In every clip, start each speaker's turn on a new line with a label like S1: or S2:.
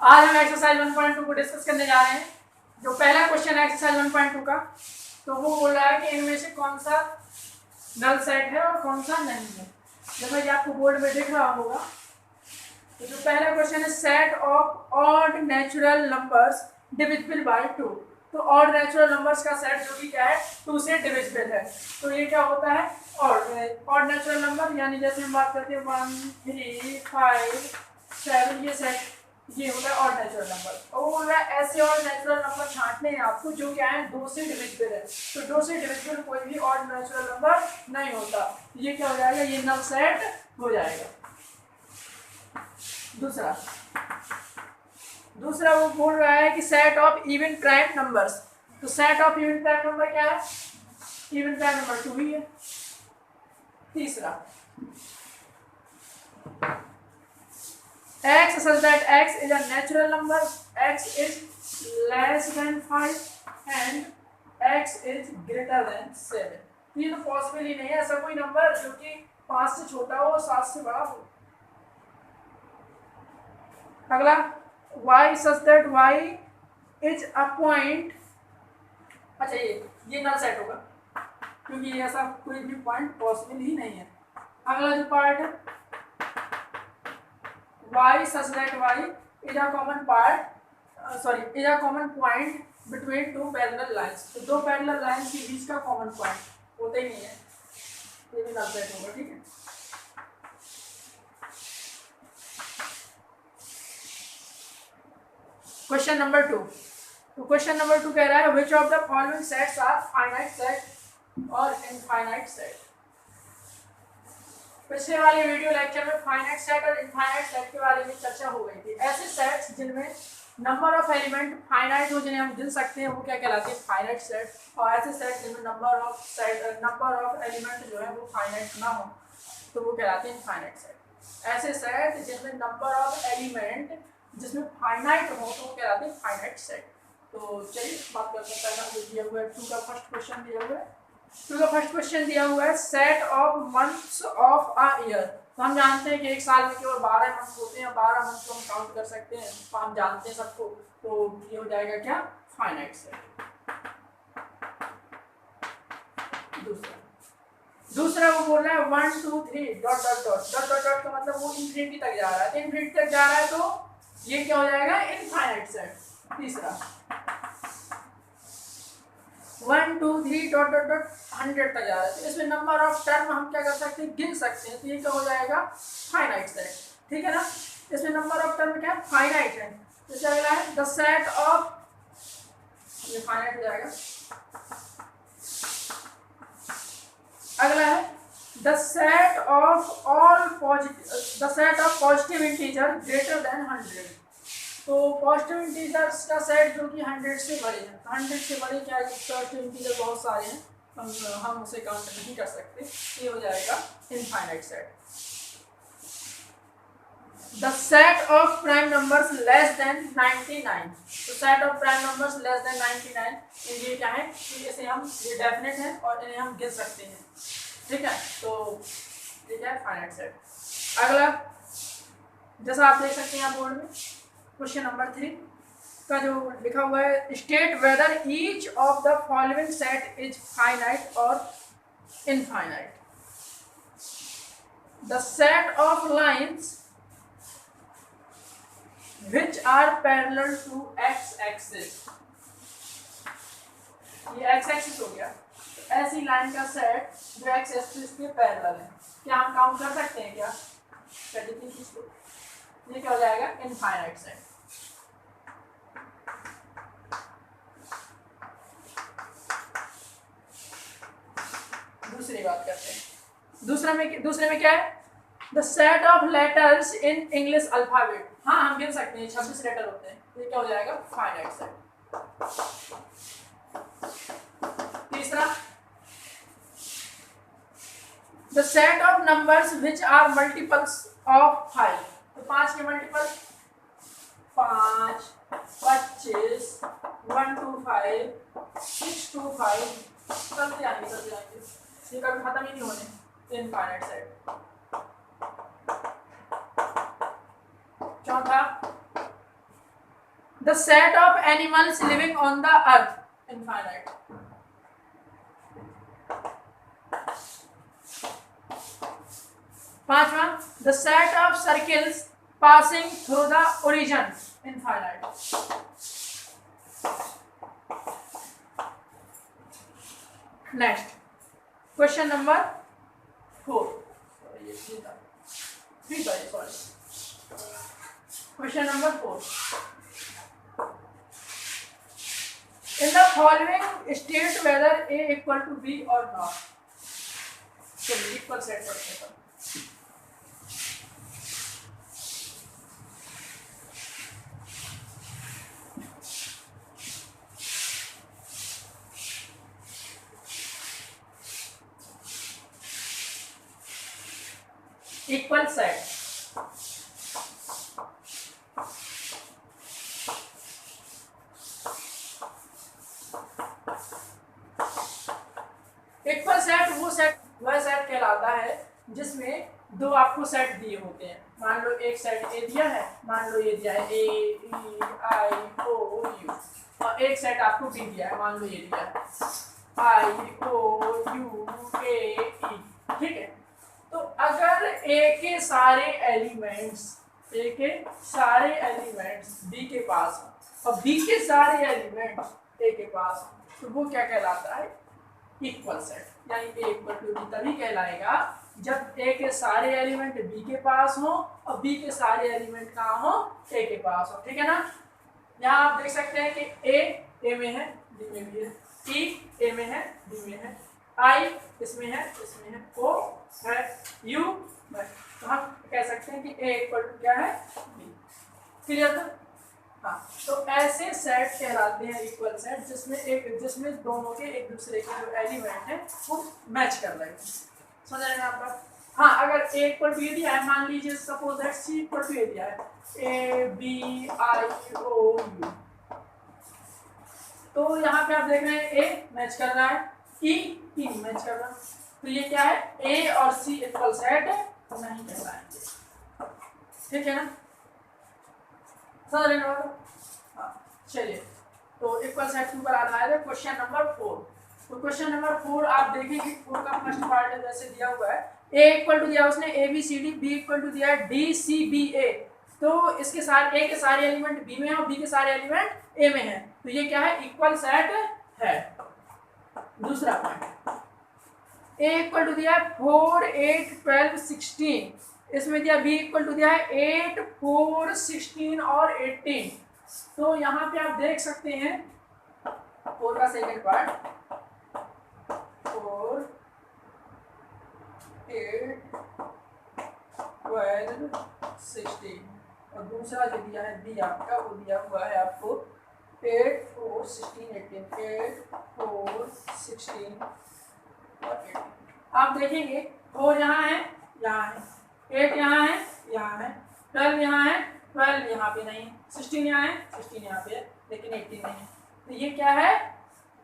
S1: आज हम एक्सरसाइज 1.2 को डिस्कस करने जा रहे हैं। जो पहला क्वेश्चन है एक्सरसाइज 1.2 का, तो वो बोल रहा है कि इनमें से कौन सा नल सेट है और कौन सा नहीं है। जैसा कि आपको बोर्ड में दिख रहा होगा, तो जो पहला क्वेश्चन है set of odd natural numbers divisible by 2। तो ऑड नेचुरल नंबर्स का सेट जो कि क्या है 2 से डिविजिबल है। तो ये क्या होता है ऑड नेचुरल नंबर, यानी जैसे हम बात करते हैं 1, 3, 5, 7, ये सेट ये होता है ऑड नेचुरल नंबर। और वो बोल रहा है ऐसे ऑड नेचुरल नंबर छांटने हैं आपको जो क्या है 2 से डिविजिबल है। तो 2 से डिविजिबल कोई भी ऑड नेचुरल नंबर नहीं होता। ये क्या हो जाएगा, ये नल सेट हो जाएगा। दूसरा वो बोल रहा है कि set of even prime numbers. तो set of even prime number क्या है, इवन प्राइम नंबर 2 ही है। तीसरा x such that x is a natural number, x is less than 5 and x is greater than 7। ये तो पॉसिबल ही नहीं है ऐसा कोई नंबर जो कि 5 से छोटा हो और 7 से बड़ा हो। अगला y such that y is a point। अच्छा ये नल सेट होगा क्योंकि ऐसा कोई भी पॉइंट पॉसिबल ही नहीं है। अगला जो पार्ट है y such that y is a common is a common point between two parallel lines। तो दो पैरेलल लाइंस के बीच का कॉमन पॉइंट होता ही नहीं है, ये भी नल सेट होगा। ठीक है, क्वेश्चन नंबर 2। तो क्वेश्चन नंबर 2 कह रहा है which of the following sets are finite set और इनफाइनाइट सेट। पिछले वाले वीडियो लेक्चर में फाइनाइट सेट और इनफाइनाइट सेट के बारे में चर्चा हो गई थी। ऐसे सेट्स जिनमें नंबर ऑफ एलिमेंट फाइनाइट हो, जिन्हें हम गिन सकते हैं, वो क्या कहलाते हैं फाइनाइट सेट। और ऐसे सेट जिनमें नंबर ऑफ एलिमेंट जो है वो फाइनाइट ना हो, तो वो कहलाते हैं इनफाइनाइट सेट। ऐसे सेट जिनमें नंबर ऑफ एलिमेंट जिसमें फाइनाइट हो, तो वो कहलाते हैं फाइनाइट सेट। तो चलिए बात करते हैं। पहला जो दिया हुआ है 2 का फर्स्ट क्वेश्चन दिया हुआ है। तो फर्स्ट क्वेश्चन दिया हुआ है set of months of a year. तो हम जानते हैं कि एक साल में केवल 12 मंथ होते हैं, 12 मंथ को हम काउंट कर सकते हैं, तो हम जानते हैं सबको। तो ये हो जाएगा क्या फाइनाइट सेट। दूसरा वो बोल रहा है 1, 2, 3 dot dot dot dot dot dot का मतलब वो इन्फिनिटी तक जा रहा है। तो इन्फिनिटी तक जा रहा है तो ये क्या हो जाएगा इनफाइनाइट सेट। तीसरा 1, 2, 3 डॉट डॉट डॉट 100 तक जा रहा है। तो इसमें नंबर ऑफ टर्म हम क्या कर सकते हैं, गिन सकते हैं। तो ये क्या हो जाएगा फाइनाइट सेट। ठीक है ना, इसमें नंबर ऑफ टर्म क्या है फाइनाइट है। जैसे अगला है द सेट ऑफ, ये फाइनाइट हो जाएगा। अगला है the set of positive integer greater than 100। तो पॉजिटिव इंटीजर्स का सेट जो कि 100 से बड़े हैं। 100 से बड़े क्या है, पॉजिटिव इंटीजर बहुत सारे हैं, हम उसे काउंट नहीं कर सकते। ये हो जाएगा infinite set. The set of prime numbers less than 99। तो set of prime numbers less than 99 ये क्या है, इसे हम ये डेफिनेट है और इन्हें हम गिन सकते हैं। ठीक है, तो ये क्या है फाइनाइट सेट। अगला जैसा आप देख सकते हैं यहाँ बोर्ड में क्वेश्चन नंबर 3 का जो लिखा हुआ है state whether each of the following set is finite और infinite. The set of lines which are parallel to x axis। ये x axis हो गया। तो ऐसी लाइन का सेट जो x axis के पैरेलल है, क्या हम काउंट कर सकते हैं क्या, ये क्या हो जाएगा इनफाइनाइट सेट। दूसरी बात करते हैं। दूसरे में क्या है the set of letters in English alphabet. हाँ हम गिन सकते हैं 26 लेटर होते हैं। ये क्या हो जाएगा फाइनाइट सेट। तीसरा the set of numbers which are multiples of 5। तो 5 के मल्टीपल 5, 25, 1 to 5, 6 to 5 चलते आएंगे। ये कभी खत्म ही नहीं होने। Infinite set. चौथा the set of animals living on the earth infinite. पांचवा, the set of circles passing through the origin infinite. Next question number 4। Question number 4, in the following state whether a equal to b or not। चलिए equal set करते हैं। Equal set, equal set वह set कहलाता है जिसमें दो आपको set दिए होते हैं। मान लो एक सेट ए दिया है, मान लो ये दिया है ए ई आई ओ यू, और एक सेट आपको बी दिया है, मान लो ये दिया है आई ओ यू ए ई। ठीक है, तो अगर ए के सारे एलिमेंट्स बी के पास हो और बी के सारे एलिमेंट्स ए के पास हो तो वो क्या कहलाता है? Equal set. यानी ए इक्वल टू बी तभी कहलाएगा जब ए के सारे एलिमेंट बी के पास हो और बी के सारे एलिमेंट कहाँ हो? ए के पास हो। ठीक है ना। यहाँ आप देख सकते हैं कि ए में है, बी में भी है, ई ए में है, बी में है, आई इसमें है, ओ है, यू है। तो हम कह सकते हैं कि ए इक्वल टू क्या है? बी। क्लियर था? हाँ, तो ऐसे सेट कहलाते हैं इक्वल सेट जिसमें दोनों के एक दूसरे के जो एलिमेंट है वो मैच कर रहे हैं। समझ रहे हैं आप बात? हाँ, अगर ए इक्वल टू ए दिया है, मान लीजिए suppose that c equal to a दिया है, A B I O you, तो यहाँ पे आप देख रहे हैं ए मैच कर रहा है, ई मैच कर रहा है, तो ये क्या है? ए और सी इक्वल सेट नहीं कहलाएंगे। ठीक है ना, समझ रहे हैं? हाँ, चलिए, तो इक्वल सेट के ऊपर आधारित है क्वेश्चन नंबर 4। तो क्वेश्चन नंबर 4 आप देखिए कि 4 का फर्स्ट पार्ट है, जैसे दिया हुआ है ए इक्वल टू दिया उसने A B C D, B equal to दिया है डी सी बी ए, तो इसके सारे ए के सारे एलिमेंट बी में है और बी के सारे एलिमेंट ए में है, तो ये क्या है? इक्वल सेट है। दूसरा पॉइंट, ए इक्वल टू दिया है 4 8 12 16, इसमें दिया बी इक्वल टू दिया है 8 4 16 और 18, तो यहाँ पे आप देख सकते हैं 4 का सेकेंड पार्ट 4 8 12 16, और दूसरा जो दिया है बी आपका वो दिया हुआ है आपको 8 4 16 18, 8 4 16 और 18। आप देखेंगे 4 यहाँ है, 8 यहाँ है, 12 यहाँ है, 12 यहाँ पे नहीं है, 16 यहाँ है, 16 यहाँ पे है, लेकिन 18 नहीं है। तो ये क्या है?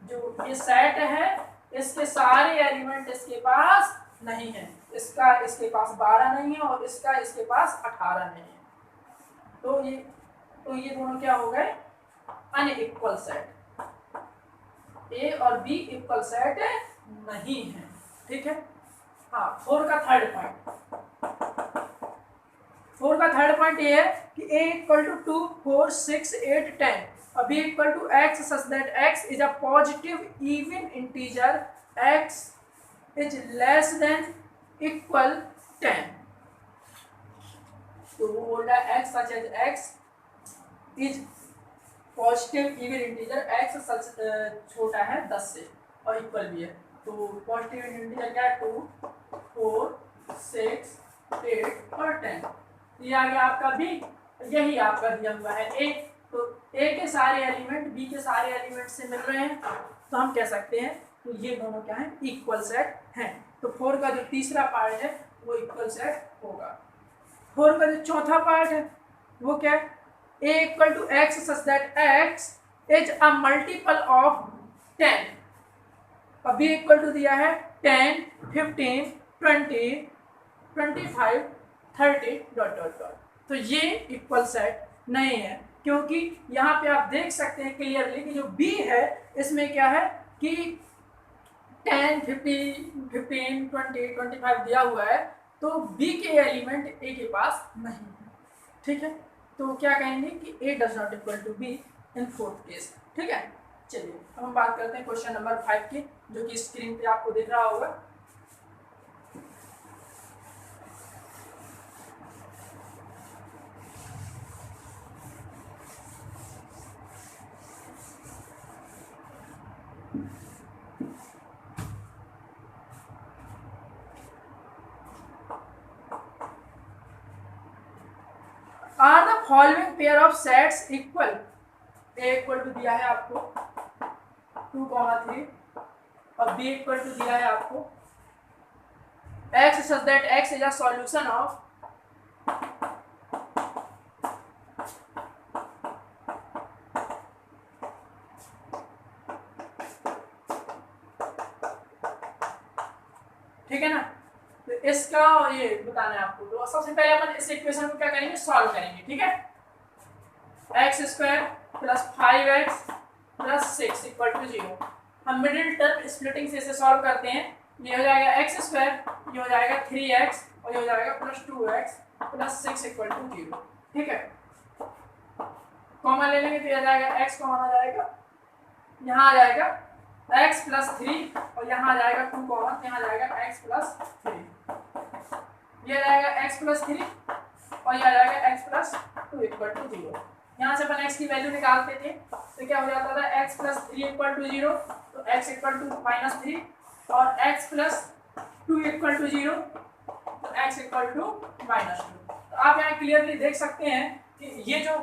S1: जो ये सेट है इसके सारे एलिमेंट इसके पास नहीं है, इसके पास 12 नहीं है और इसके पास 18 नहीं है, तो ये दोनों क्या हो गए? Unequal set. ए और बी इक्वल सेट नहीं है। ठीक है। हाँ, 4 का थर्ड पॉइंट ये है कि a इक्वल टू 2 4 6 8 10 और b equal to x such that x is a positive even integer, x is less than equal 10। तो वो बोल रहा है x such as x is positive even integer, x such छोटा है 10 से और इक्वल भी है, तो पॉजिटिव इंटीजर क्या है? 2 4 6 8 और 10। ये आ गया आपका बी, यही आपका दिया हुआ है ए, तो ए के सारे एलिमेंट बी के सारे एलिमेंट से मिल रहे हैं, तो हम कह सकते हैं तो ये दोनों क्या है? इक्वल सेट हैं। तो 4 का जो तीसरा पार्ट है वो इक्वल सेट होगा। 4 का जो चौथा पार्ट है वो क्या है? a equal to x such that x is a multiple of 10 और b इक्वल टू दिया है 10 15 20 25 30 ... तो ये इक्वल सेट नहीं है, क्योंकि यहाँ पे आप देख सकते हैं क्लियरली कि जो बी है इसमें क्या है कि 10, 50, 15, 20, 25 दिया हुआ है, तो बी के एलिमेंट ए के पास नहीं है। ठीक है, तो क्या कहेंगे कि a does not equal to b in fourth case. ठीक है, चलिए अब हम बात करते हैं क्वेश्चन नंबर 5 की, जो कि स्क्रीन पे आपको दिख रहा होगा। Are the following pair of sets equal, A equal to दिया है आपको 2, 3 और बी इक्वल टू दिया है आपको x such that x is a solution of ठीक है ना। तो इसका ये बताना है आपको, तो सबसे पहले अपन इस इक्वेशन को क्या करेंगे, सॉल्व करेंगे। ठीक है, x² + 5x + 6 = 0। हम मिडिल टर्म स्प्लिटिंग से इसे सॉल्व करते हैं। ये हो जाएगा x², ये हो जाएगा 3x और ये हो जाएगा +2x + 6 = 0। ठीक है, कॉमन ले लेंगे तो ये आ जाएगा x कॉमन आ जाएगा, यहाँ आ जाएगा x + 3 और यहाँ आ जाएगा 2 कॉमन, यहाँ आ जाएगा x + 3, ये आ जाएगा x + 3 और ये आ जाएगा x + 2 = 0। यहाँ से अपन x की वैल्यू निकालते थे तो क्या हो जाता था, x + 3 = 0, तो x = -3 और x + 2 = 0, तो x = -2। तो आप यहाँ क्लियरली देख सकते हैं कि ये जो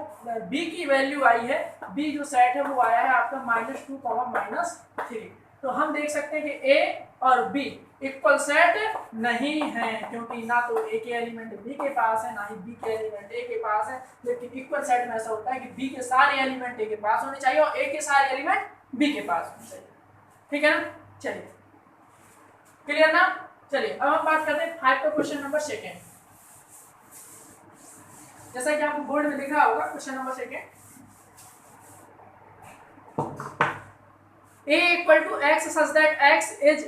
S1: b की वैल्यू आई है, b जो सेट है वो आया है आपका -2, -3। तो हम देख सकते हैं कि a और b इक्वल सेट नहीं है, क्योंकि ना तो a के एलिमेंट b के पास है, ना ही b के एलिमेंट a के पास है। लेकिन इक्वल सेट में ऐसा होता है कि b के सारे एलिमेंट a के पास होने चाहिए और a के सारे एलिमेंट b के पास होने चाहिए। ठीक है ना, चलिए क्लियर ना। चलिए अब हम बात करते हैं 5 का क्वेश्चन नंबर 2। जैसा कि आपको बोर्ड में लिखा होगा question number 2, a = x such that x is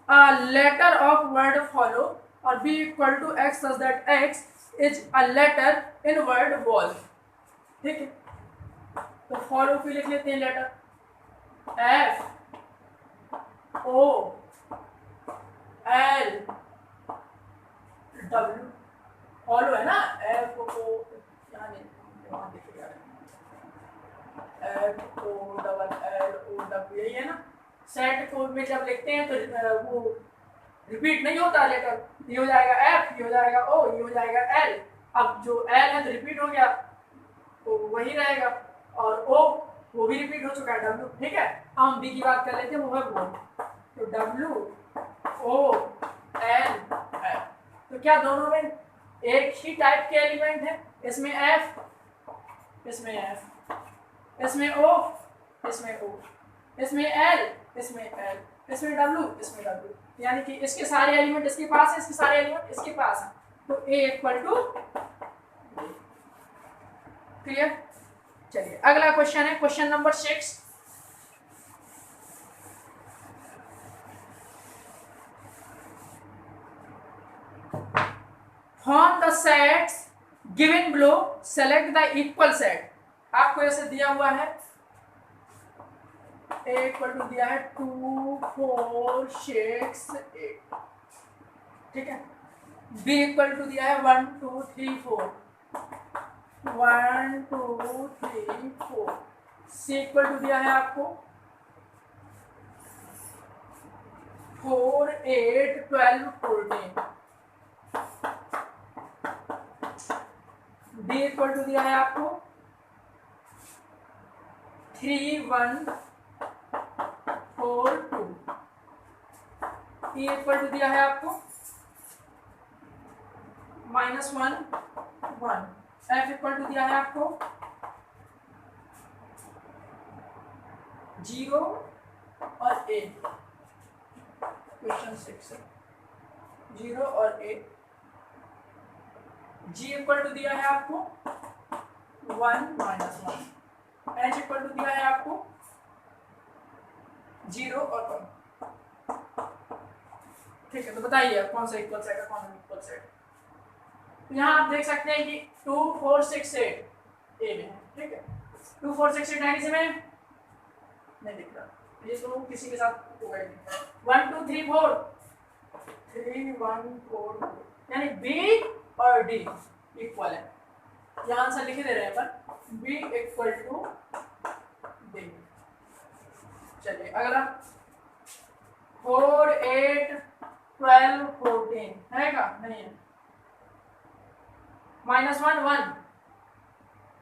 S1: a letter of word follow और b = x such that x is a letter in word wall। ठीक है, तो फॉलो की लिख लेते हैं letter f o l w, follow है ना, f o यहाँ देखिएगा f o l o w, यही है ना। सेट को में जब लिखते हैं तो वो रिपीट नहीं होता लेटर, ये हो जाएगा f, ये हो जाएगा o, ये हो जाएगा l। अब जो l है तो रिपीट हो गया तो वही रहेगा, और o वो भी रिपीट हो चुका है w। ठीक है, हम b की बात कर लेते हैं, वो है बोर्ड, तो w o l f। तो क्या दोनों में एक ही टाइप के एलिमेंट है, इसमें f, इसमें f, इसमें o, इसमें o, इसमें l, इसमें l, इसमें w, इसमें w, यानी कि इसके सारे एलिमेंट इसके पास है, इसके सारे एलिमेंट इसके पास है, तो a = क्लियर। चलिए अगला क्वेश्चन है question number 6। From the sets given below select the equal set। आपको ऐसे दिया हुआ है, a = दिया है 2, 4, 6, 8। ठीक है, b = दिया है 1, 2, 3, 4, 1, 2, 3, 4। c = दिया है आपको 4, 8, 12, 14। d = दिया है आपको 3, 1, 4, 2। e = दिया है आपको -1, 1। f = दिया है आपको 0 और a। क्वेश्चन 6 है 0 और a। g = दिया है आपको 1 माइनस 1, एच इक्वल टू दिया है आपको 0 और 1। ठीक है, तो बताइए कौन सा इक्वल सेट है, कौन सा इक्वल सेट। तो यहाँ आप देख सकते हैं कि 2 4 6 8 ए में है। ठीक है, 2 4 6 8 9 में नहीं दिख रहा, ये तो किसी के साथ होगा ही नहीं। 1 2 3 4 3 1 4 यानी बी और डी इक्वल है। यहाँ आंसर लिख दे रहे हैं अपन, बी इक्वल टू डी। चलिए अगला 4 8 12 14 है का नहीं है। -1 1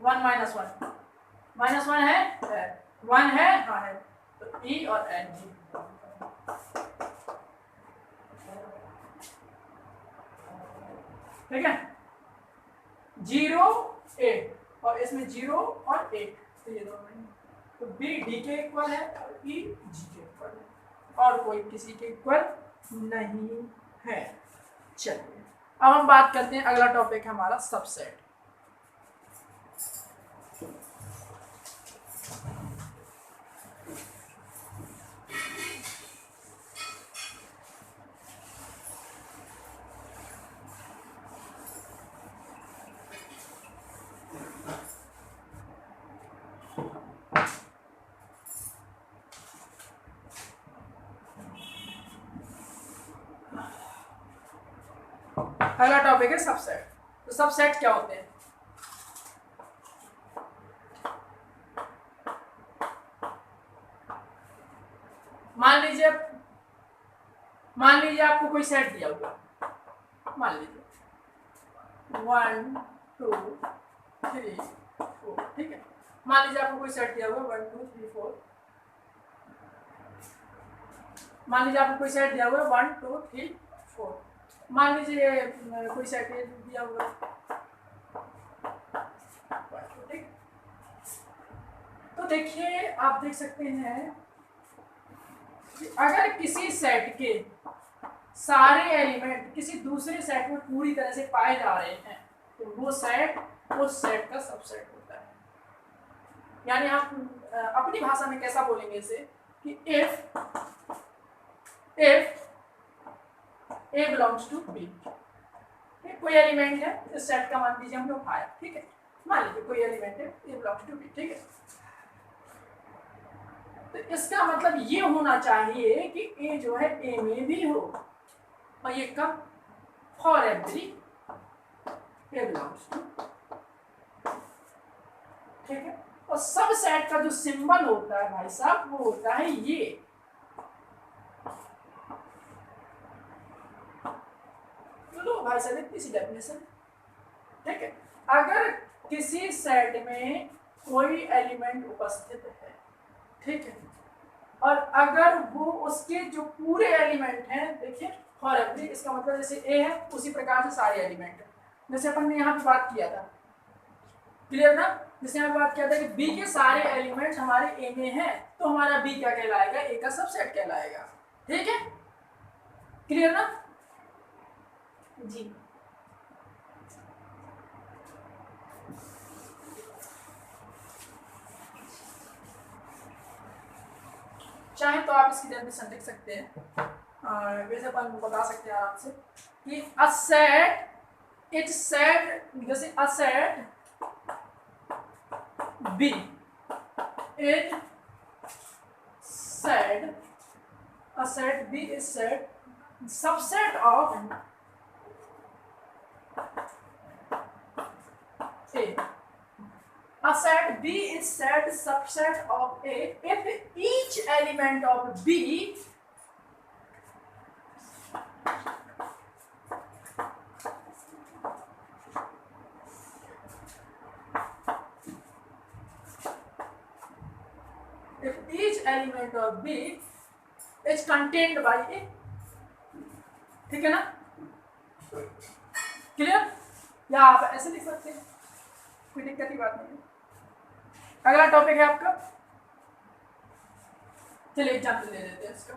S1: 1 माइनस 1 है 1 है, हाँ है, तो ई और एन जी। ठीक है, 0 8 और इसमें 0 और 8, तो ये दोनों नहीं, तो बी डी के इक्वल है और ई जी के इक्वल है, और कोई किसी के इक्वल नहीं है। चलिए अब हम बात करते हैं, अगला टॉपिक है हमारा सबसेट। अगला टॉपिक है सबसेट। तो सबसेट क्या होते हैं? मान लीजिए आपको कोई सेट दिया हुआ, मान लीजिए 1 2 3 4, ठीक है। मान लीजिए आपको कोई सेट दिया हुआ 1 2 3 4, मान लीजिए आपको कोई सेट दिया हुआ 1 2 3 4, मान लीजिए कोई सेट दिया हुआ, ठीक। तो देखिए आप देख सकते हैं कि अगर किसी सेट के सारे एलिमेंट किसी दूसरे सेट में पूरी तरह से पाए जा रहे हैं, तो वो सेट उस सेट का सबसेट होता है। यानी आप अपनी भाषा में कैसा बोलेंगे इसे कि if A belongs to B, कोई एलिमेंट है इस सेट का, मान लीजिए हम लोग आया, ठीक है, मान लीजिए कोई एलिमेंट है A belongs to B, ठीक है। तो इसका मतलब ये होना चाहिए कि A जो है A में भी हो, और ये कब, for every A belongs to, ठीक है। और सब सेट का जो सिंबल होता है भाई साहब, वो होता है ये, भाई साहब इतनी सी डेफिनेशन, ठीक है। अगर किसी सेट में कोई एलिमेंट उपस्थित है, ठीक है, और अगर वो उसके जो पूरे एलिमेंट हैं, देखिए फॉर एवरी, इसका मतलब जैसे ए है उसी प्रकार से सारे एलिमेंट है। जैसे अपन ने यहाँ पे बात किया था, क्लियर ना, जैसे यहाँ पे बात किया था कि बी के सारे एलिमेंट हमारे ए में हैं, तो हमारा बी क्या कहलाएगा, ए का सबसेट कहलाएगा, ठीक है, क्लियर ना जी। चाहे तो आप इसकी डेफिनेशन लिख सकते हैं, वैसे अपन बता सकते हैं आराम से कि अ सेट इट्स सेट, जैसे a set B is set, a set B is set subset of A. A set B is set subset of A if each element of B is contained by A, ठीक है ना, clear. या आप ऐसे लिख सकते हैं, कोई दिक्कत की बात नहीं है। अगला टॉपिक है आपका, चलिए एग्जाम्पल ले लेते हैं इसका।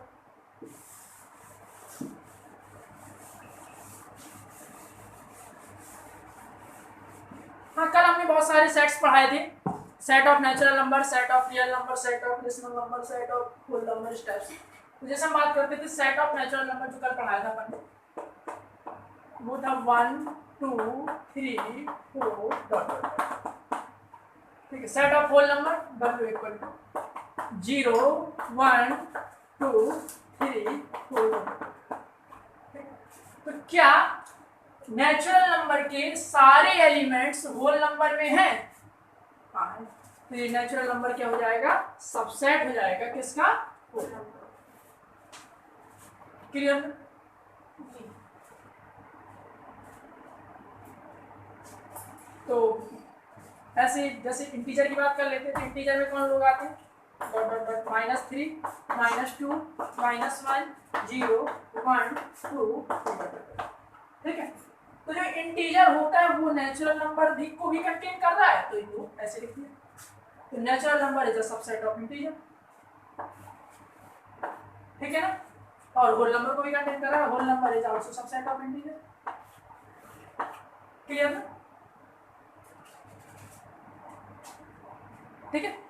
S1: हाँ, कल हमने बहुत सारे सेट्स पढ़ाए थे, set of natural number, set of real number, set of rational number, set of whole number, इस टाइप से। तो जैसे हम बात करते थे सेट ऑफ नेचुरल नंबर जो कल पढ़ाया था अपन ने, वो था 1 2 3 4 डॉट डॉट। ठीक है, set of whole number W equal to 0 1 2 3 4। तो क्या नेचुरल नंबर के सारे एलिमेंट्स होल नंबर में हैं? हाँ, तो ये नेचुरल नंबर क्या हो जाएगा? सबसेट हो जाएगा किसका? Whole number. क्लियर? तो ऐसे जैसे इंटीजर की बात कर लेते हैं, तो इंटीजर में कौन लोग आते हैं? Dot dot dot -3 -2 -1 0 1 2। ठीक है, तो जो इंटीजर होता है वो नेचुरल नंबर भी को भी कंटेन कर रहा है, तो ये ऐसे लिखते हैं। तो natural number is a subset of integer. ठीक है ना? और होल नंबर को भी कंटेन कर रहा है, whole number is also subset of integer. Clear ना? ठीक है,